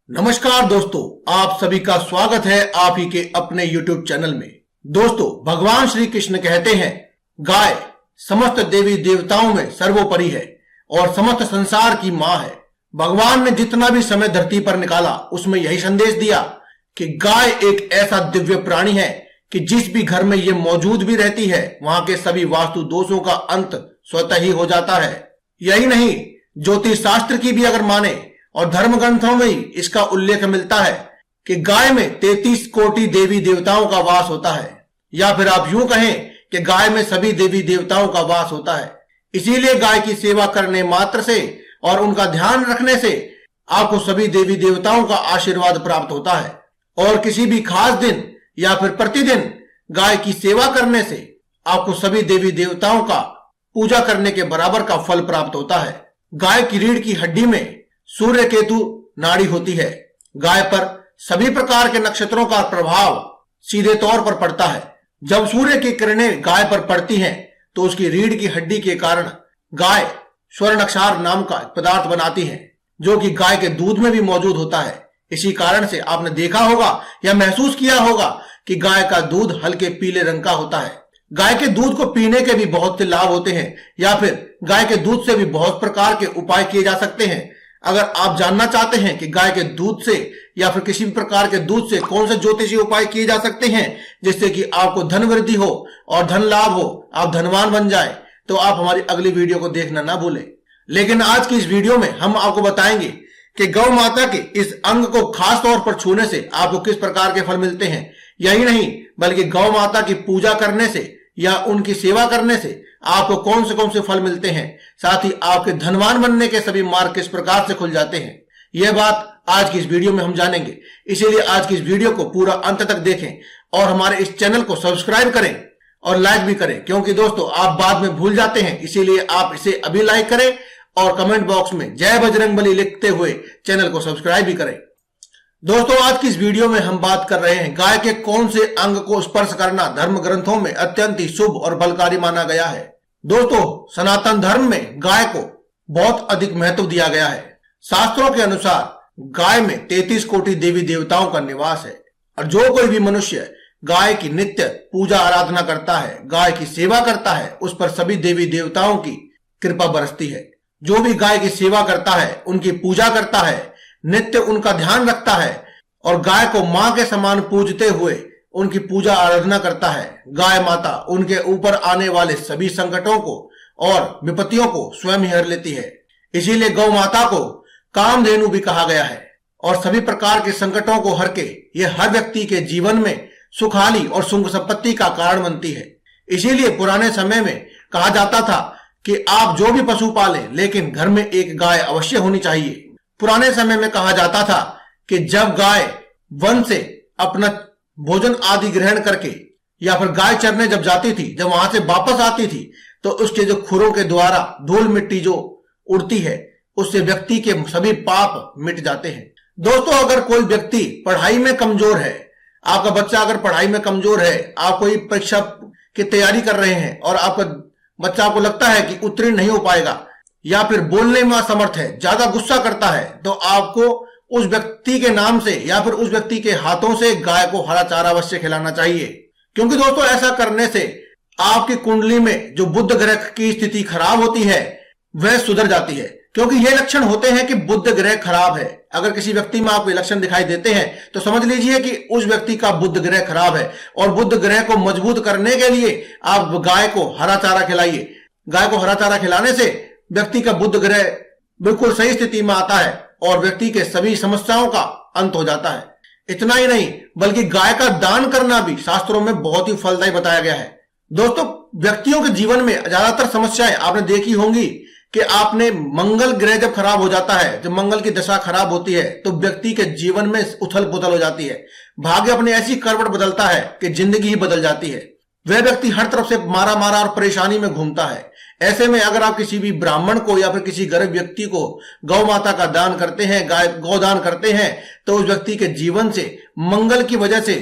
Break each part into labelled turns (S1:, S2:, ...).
S1: नमस्कार दोस्तों, आप सभी का स्वागत है आप ही के अपने YouTube चैनल में। दोस्तों, भगवान श्री कृष्ण कहते हैं गाय समस्त देवी देवताओं में सर्वोपरि है और समस्त संसार की मां है। भगवान ने जितना भी समय धरती पर निकाला उसमें यही संदेश दिया कि गाय एक ऐसा दिव्य प्राणी है कि जिस भी घर में ये मौजूद भी रहती है वहां के सभी वास्तु दोषों का अंत स्वतः ही हो जाता है। यही नहीं, ज्योतिष शास्त्र की भी अगर माने और धर्म ग्रंथों में ही इसका उल्लेख मिलता है कि गाय में 33 कोटि देवी देवताओं का वास होता है, या फिर आप यूं कहें कि गाय में सभी देवी देवताओं का वास होता है। इसीलिए गाय की सेवा करने मात्र से और उनका ध्यान रखने से आपको सभी देवी देवताओं का आशीर्वाद प्राप्त होता है और किसी भी खास दिन या फिर प्रतिदिन गाय की सेवा करने से आपको सभी देवी देवताओं का पूजा करने के बराबर का फल प्राप्त होता है। गाय की रीढ़ की हड्डी में सूर्य केतु नाड़ी होती है। गाय पर सभी प्रकार के नक्षत्रों का प्रभाव सीधे तौर पर पड़ता है। जब सूर्य की किरणें गाय पर पड़ती हैं तो उसकी रीढ़ की हड्डी के कारण गाय स्वर्णाक्षर नाम का पदार्थ बनाती है, जो कि गाय के दूध में भी मौजूद होता है। इसी कारण से आपने देखा होगा या महसूस किया होगा कि गाय का दूध हल्के पीले रंग का होता है। गाय के दूध को पीने के भी बहुत से लाभ होते हैं, या फिर गाय के दूध से भी बहुत प्रकार के उपाय किए जा सकते हैं। अगर आप जानना चाहते हैं कि गाय के दूध से या फिर किसी भी प्रकार के दूध से कौन से ज्योतिषीय उपाय किए जा सकते हैं जिससे कि आपको धन वृद्धि हो और धन लाभ हो, आप धनवान बन जाए, तो आप हमारी अगली वीडियो को देखना ना भूलें। लेकिन आज की इस वीडियो में हम आपको बताएंगे कि गौ माता के इस अंग को खास तौर पर छूने से आपको किस प्रकार के फल मिलते हैं। यही नहीं, बल्कि गौ माता की पूजा करने से या उनकी सेवा करने से आपको कौन से फल मिलते हैं, साथ ही आपके धनवान बनने के सभी मार्ग किस प्रकार से खुल जाते हैं। यह बात आज की इस वीडियो में हम जानेंगे। इसीलिए आज की इस वीडियो को पूरा अंत तक देखें और हमारे इस चैनल को सब्सक्राइब करें और लाइक भी करें, क्योंकि दोस्तों आप बाद में भूल जाते हैं। इसीलिए आप इसे अभी लाइक करें और कमेंट बॉक्स में जय बजरंगबली लिखते हुए चैनल को सब्सक्राइब भी करें। दोस्तों, आज की इस वीडियो में हम बात कर रहे हैं गाय के कौन से अंग को स्पर्श करना धर्म ग्रंथों में अत्यंत ही शुभ और फलकारी माना गया है। दोस्तों, सनातन धर्म में गाय को बहुत अधिक महत्व दिया गया है। शास्त्रों के अनुसार गाय में 33 कोटि देवी देवताओं का निवास है और जो कोई भी मनुष्य गाय की नित्य पूजा आराधना करता है, गाय की सेवा करता है, उस पर सभी देवी देवताओं की कृपा बरसती है। जो भी गाय की सेवा करता है, उनकी पूजा करता है, नित्य उनका ध्यान रखता है और गाय को मां के समान पूजते हुए उनकी पूजा आराधना करता है, गाय माता उनके ऊपर आने वाले सभी संकटों को और विपत्तियों को स्वयं ही हर लेती है। इसीलिए गौ माता को कामधेनु भी कहा गया है और सभी प्रकार के संकटों को हर के ये हर व्यक्ति के जीवन में सुखाली और सुख संपत्ति का कारण बनती है। इसीलिए पुराने समय में कहा जाता था कि आप जो भी पशु पालें, लेकिन घर में एक गाय अवश्य होनी चाहिए। पुराने समय में कहा जाता था कि जब गाय वन से अपना भोजन आदि ग्रहण करके या फिर गाय चरने जब जाती थी, जब वहां से वापस आती थी, तो उसके जो खुरों के द्वारा धूल मिट्टी जो उड़ती है उससे व्यक्ति के सभी पाप मिट जाते हैं। दोस्तों, अगर कोई व्यक्ति पढ़ाई में कमजोर है, आपका बच्चा अगर पढ़ाई में कमजोर है, आप कोई परीक्षा की तैयारी कर रहे हैं और आपका बच्चा आपको लगता है कि उत्तीर्ण नहीं हो पाएगा या फिर बोलने में असमर्थ है, ज्यादा गुस्सा करता है, तो आपको उस व्यक्ति के नाम से या फिर उस व्यक्ति के हाथों से गाय को हरा चारा अवश्य खिलाना चाहिए। क्योंकि दोस्तों, ऐसा करने से आपकी कुंडली में जो बुध ग्रह की स्थिति खराब होती है वह सुधर जाती है। क्योंकि ये लक्षण होते हैं कि बुध ग्रह खराब है। अगर किसी व्यक्ति में आपको लक्षण दिखाई देते हैं तो समझ लीजिए कि उस व्यक्ति का बुध ग्रह खराब है और बुध ग्रह को मजबूत करने के लिए आप गाय को हरा चारा खिलाइए। गाय को हरा चारा खिलाने से व्यक्ति का बुध ग्रह बिल्कुल सही स्थिति में आता है और व्यक्ति के सभी समस्याओं का अंत हो जाता है। इतना ही नहीं, बल्कि गाय का दान करना भी शास्त्रों में बहुत ही फलदायी बताया गया है। दोस्तों, व्यक्तियों के जीवन में ज्यादातर समस्याएं आपने देखी होंगी कि आपने मंगल ग्रह जब खराब हो जाता है, जब मंगल की दशा खराब होती है, तो व्यक्ति के जीवन में उथल पुथल हो जाती है। भाग्य अपनी ऐसी करवट बदलता है कि जिंदगी ही बदल जाती है। वह व्यक्ति हर तरफ से मारा मारा और परेशानी में घूमता है। ऐसे में अगर आप किसी भी ब्राह्मण को या फिर किसी गरीब व्यक्ति को गौ माता का दान करते हैं, गौदान करते हैं, तो उस व्यक्ति के जीवन से मंगल की वजह से,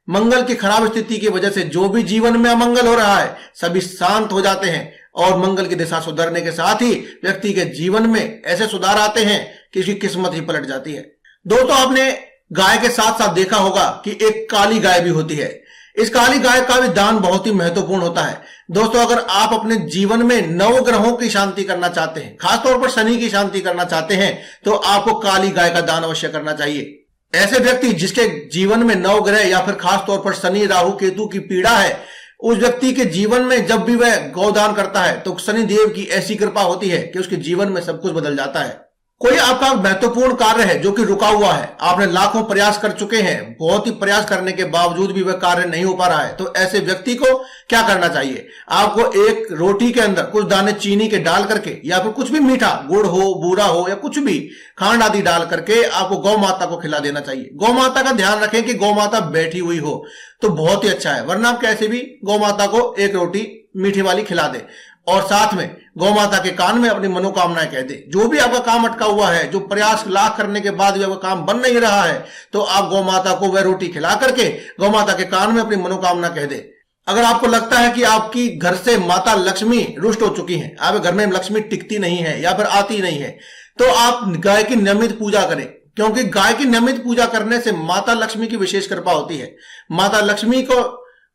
S1: मंगल की खराब स्थिति की वजह से जो भी जीवन में अमंगल हो रहा है सभी शांत हो जाते हैं और मंगल की दिशा सुधरने के साथ ही व्यक्ति के जीवन में ऐसे सुधार आते हैं कि उसकी किस्मत ही पलट जाती है। दोस्तों आपने गाय के साथ साथ देखा होगा कि एक काली गाय भी होती है। इस काली गाय का भी दान बहुत ही महत्वपूर्ण होता है। दोस्तों अगर आप अपने जीवन में नवग्रहों की शांति करना चाहते हैं, खासतौर पर शनि की शांति करना चाहते हैं, तो आपको काली गाय का दान अवश्य करना चाहिए। ऐसे व्यक्ति जिसके जीवन में नवग्रह या फिर खासतौर पर शनि राहु केतु की पीड़ा है, उस व्यक्ति के जीवन में जब भी वह गौदान करता है तो शनि देव की ऐसी कृपा होती है कि उसके जीवन में सब कुछ बदल जाता है। कोई आपका महत्वपूर्ण कार्य है जो कि रुका हुआ है, आपने लाखों प्रयास कर चुके हैं, बहुत ही प्रयास करने के बावजूद भी वह कार्य नहीं हो पा रहा है, तो ऐसे व्यक्ति को क्या करना चाहिए? आपको एक रोटी के अंदर कुछ दाने चीनी के डाल करके या फिर कुछ भी मीठा, गुड़ हो, बूरा हो या कुछ भी खांड आदि डाल करके आपको गौ माता को खिला देना चाहिए। गौ माता का ध्यान रखें कि गौ माता बैठी हुई हो तो बहुत ही अच्छा है, वरना आप कैसे भी गौ माता को एक रोटी मीठी वाली खिला दे और साथ में गौ माता के कान में अपनी मनोकामनाएं कह दे। जो भी आपका काम अटका हुआ है, जो प्रयास लाख करने के बाद भी आपका काम बन नहीं रहा है, तो आप गौ माता को वह रोटी खिला करके गौ माता के कान में अपनी मनोकामना कह दे। अगर आपको लगता है कि आपकी घर से माता लक्ष्मी रुष्ट हो चुकी है, आपके घर में लक्ष्मी टिकती नहीं है या फिर आती नहीं है, तो आप गाय की नियमित पूजा करें, क्योंकि गाय की नियमित पूजा करने से माता लक्ष्मी की विशेष कृपा होती है। माता लक्ष्मी को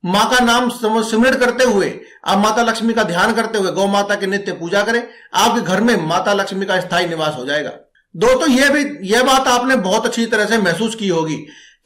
S1: मां का नाम सिमरण करते हुए, आप माता लक्ष्मी का ध्यान करते हुए गौ माता की नित्य पूजा करें, आपके घर में माता लक्ष्मी का स्थायी निवास हो जाएगा। दोस्तों यह बात आपने बहुत अच्छी तरह से महसूस की होगी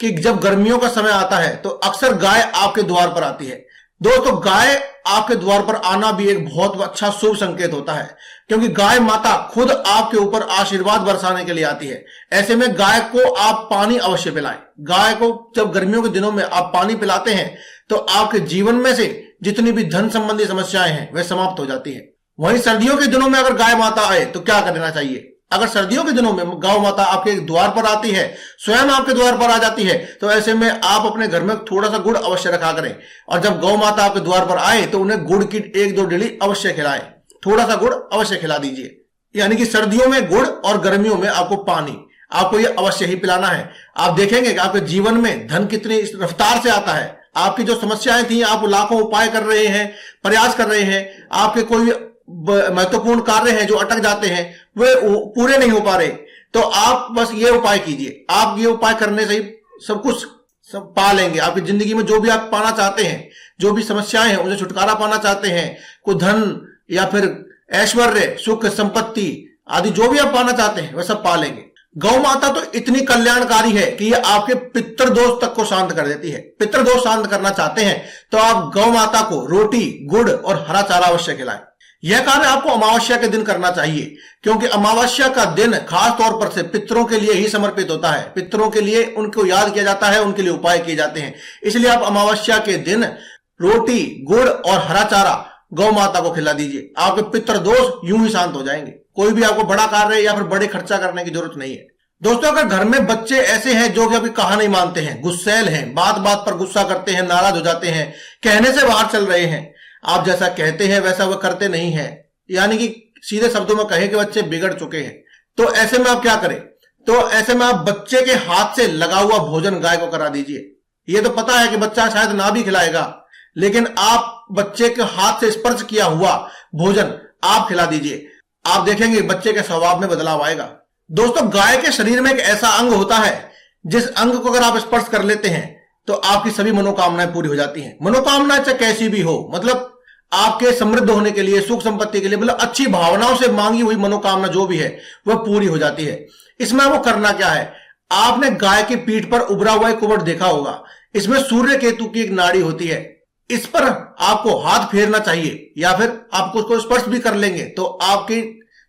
S1: कि जब गर्मियों का समय आता है तो अक्सर गाय आपके द्वार पर आती है। दोस्तों गाय आपके द्वार पर आना भी एक बहुत अच्छा शुभ संकेत होता है, क्योंकि गाय माता खुद आपके ऊपर आशीर्वाद बरसाने के लिए आती है। ऐसे में गाय को आप पानी अवश्य पिलाएं। गाय को जब गर्मियों के दिनों में आप पानी पिलाते हैं तो आपके जीवन में से जितनी भी धन संबंधी समस्याएं हैं वह समाप्त हो जाती है। वहीं सर्दियों के दिनों में अगर गाय माता आए तो क्या करना चाहिए? अगर सर्दियों के दिनों में गौ माता आपके द्वार पर आती है, स्वयं आपके द्वार पर आ जाती है, तो ऐसे में आप अपने घर में थोड़ा सा गुड़ अवश्य रखा करें और जब गौ माता आपके द्वार पर आए तो उन्हें गुड़ की 1-2 डेली अवश्य खिलाएं। थोड़ा सा गुड़ अवश्य खिला दीजिए। यानी कि सर्दियों में गुड़ और गर्मियों में आपको पानी, आपको यह अवश्य ही पिलाना है। आप देखेंगे कि आपके जीवन में धन कितनी रफ्तार से आता है। आपकी जो समस्याएं थी, आप लाखों उपाय कर रहे हैं, प्रयास कर रहे हैं, आपके कोई महत्वपूर्ण कार्य हैं जो अटक जाते हैं, वे पूरे नहीं हो पा रहे, तो आप बस ये उपाय कीजिए। आप ये उपाय करने से ही सब कुछ पा लेंगे। आपकी जिंदगी में जो भी आप पाना चाहते हैं, जो भी समस्याएं हैं उनसे छुटकारा पाना चाहते हैं, कोई धन या फिर ऐश्वर्य, सुख, संपत्ति आदि जो भी आप पाना चाहते हैं वह सब पा लेंगे। गौ माता तो इतनी कल्याणकारी है कि ये आपके पितृदोष तक को शांत कर देती है। पितृदोष शांत करना चाहते हैं तो आप गौ माता को रोटी, गुड़ और हरा चारा अवश्य खिलाएं। यह कार्य आपको अमावस्या के दिन करना चाहिए, क्योंकि अमावस्या का दिन खास तौर पर से पितरों के लिए ही समर्पित होता है। पितरों के लिए उनको याद किया जाता है, उनके लिए उपाय किए जाते हैं। इसलिए आप अमावस्या के दिन रोटी, गुड़ और हरा चारा गौ माता को खिला दीजिए। आपके पितृदोष यूं ही शांत हो जाएंगे। कोई भी आपको बड़ा कार्य या फिर बड़े खर्चा करने की जरूरत नहीं है। दोस्तों अगर घर में बच्चे ऐसे हैं जो कि अभी कहा नहीं मानते हैं, गुस्सैल हैं, बात बात पर गुस्सा करते हैं, नाराज हो जाते हैं, कहने से बाहर चल रहे हैं, आप जैसा कहते हैं वैसा वह करते नहीं है, यानी कि सीधे शब्दों में कहें कि बच्चे बिगड़ चुके हैं, तो ऐसे में आप क्या करें? तो ऐसे में आप बच्चे के हाथ से लगा हुआ भोजन गाय को करा दीजिए। ये तो पता है कि बच्चा शायद ना भी खिलाएगा, लेकिन आप बच्चे के हाथ से स्पर्श किया हुआ भोजन आप खिला दीजिए। आप देखेंगे बच्चे के स्वभाव में बदलाव आएगा। दोस्तों गाय के शरीर में एक ऐसा अंग होता है जिस अंग को अगर आप स्पर्श कर लेते हैं तो आपकी सभी मनोकामनाएं पूरी हो जाती हैं। मनोकामनाएं चाहे कैसी भी हो, मतलब आपके समृद्ध होने के लिए, सुख संपत्ति के लिए, मतलब अच्छी भावनाओं से मांगी हुई मनोकामना जो भी है वह पूरी हो जाती है। इसमें वो करना क्या है? आपने गाय की पीठ पर उभरा हुआ एक कुबड़ देखा होगा। इसमें सूर्य केतु की एक नाड़ी होती है। इस पर आपको हाथ फेरना चाहिए या फिर आप उसको स्पर्श भी कर लेंगे तो आपकी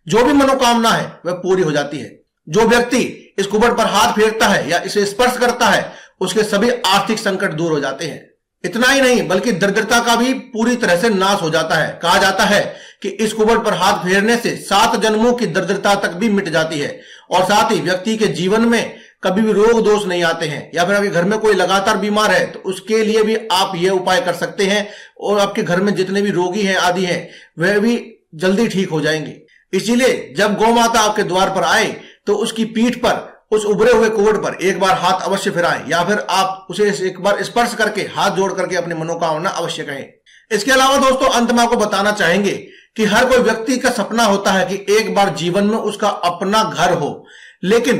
S1: जो भी मनोकामना है वह पूरी हो जाती है। जो व्यक्ति इस कुबड़ पर हाथ फेरता है या इसे स्पर्श करता है उसके सभी आर्थिक संकट दूर हो जाते हैं। इतना ही नहीं बल्कि दरिद्रता का भी पूरी तरह से नाश हो जाता है। कहा जाता है कि इस कुबड़ पर हाथ फेरने से 7 जन्मों की दरिद्रता तक भी मिट जाती है और साथ ही व्यक्ति के जीवन में कभी भी रोग दोष नहीं आते हैं। या फिर आपके घर में कोई लगातार बीमार है तो उसके लिए भी आप यह उपाय कर सकते हैं और आपके घर में जितने भी रोगी हैं आदि हैं वह भी जल्दी ठीक हो जाएंगे। इसीलिए जब गौ माता आपके द्वार पर आए तो उसकी पीठ पर, उस उभरे हुए कुबड़ पर एक बार हाथ अवश्य फिराएं या फिर आप उसे एक बार स्पर्श करके हाथ जोड़ करके अपनी मनोकामना अवश्य कहें। इसके अलावा दोस्तों अंत में आपको बताना चाहेंगे कि हर कोई व्यक्ति का सपना होता है कि एक बार जीवन में उसका अपना घर हो, लेकिन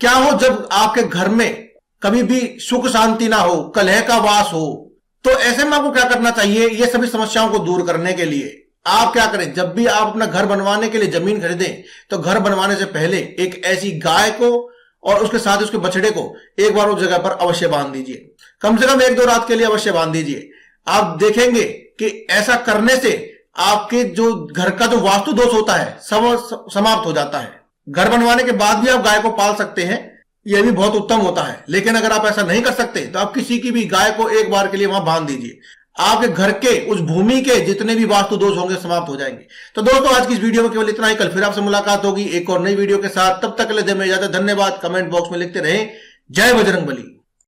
S1: क्या हो जब आपके घर में कभी भी सुख शांति ना हो, कलह का वास हो, तो ऐसे में आपको क्या करना चाहिए? ये सभी समस्याओं को दूर करने के लिए आप क्या करें, जब भी आप अपना घर बनवाने के लिए जमीन खरीदें तो घर बनवाने से पहले एक ऐसी गाय को और उसके साथ उसके बछड़े को एक बार उस जगह पर अवश्य बांध दीजिए। कम से कम 1-2 रात के लिए अवश्य बांध दीजिए। आप देखेंगे कि ऐसा करने से आपके जो घर का जो वास्तु दोष होता है सब समाप्त हो जाता है। घर बनवाने के बाद भी आप गाय को पाल सकते हैं, यह भी बहुत उत्तम होता है। लेकिन अगर आप ऐसा नहीं कर सकते तो आप किसी की भी गाय को एक बार के लिए वहां बांध दीजिए। आपके घर के उस भूमि के जितने भी वास्तु दोष होंगे समाप्त हो जाएंगे। तो दोस्तों आज की इस वीडियो में केवल इतना ही। कल फिर आपसे मुलाकात होगी एक और नई वीडियो के साथ। तब तक के लिए दे में इजाजत। धन्यवाद। कमेंट बॉक्स में लिखते रहें जय बजरंगबली।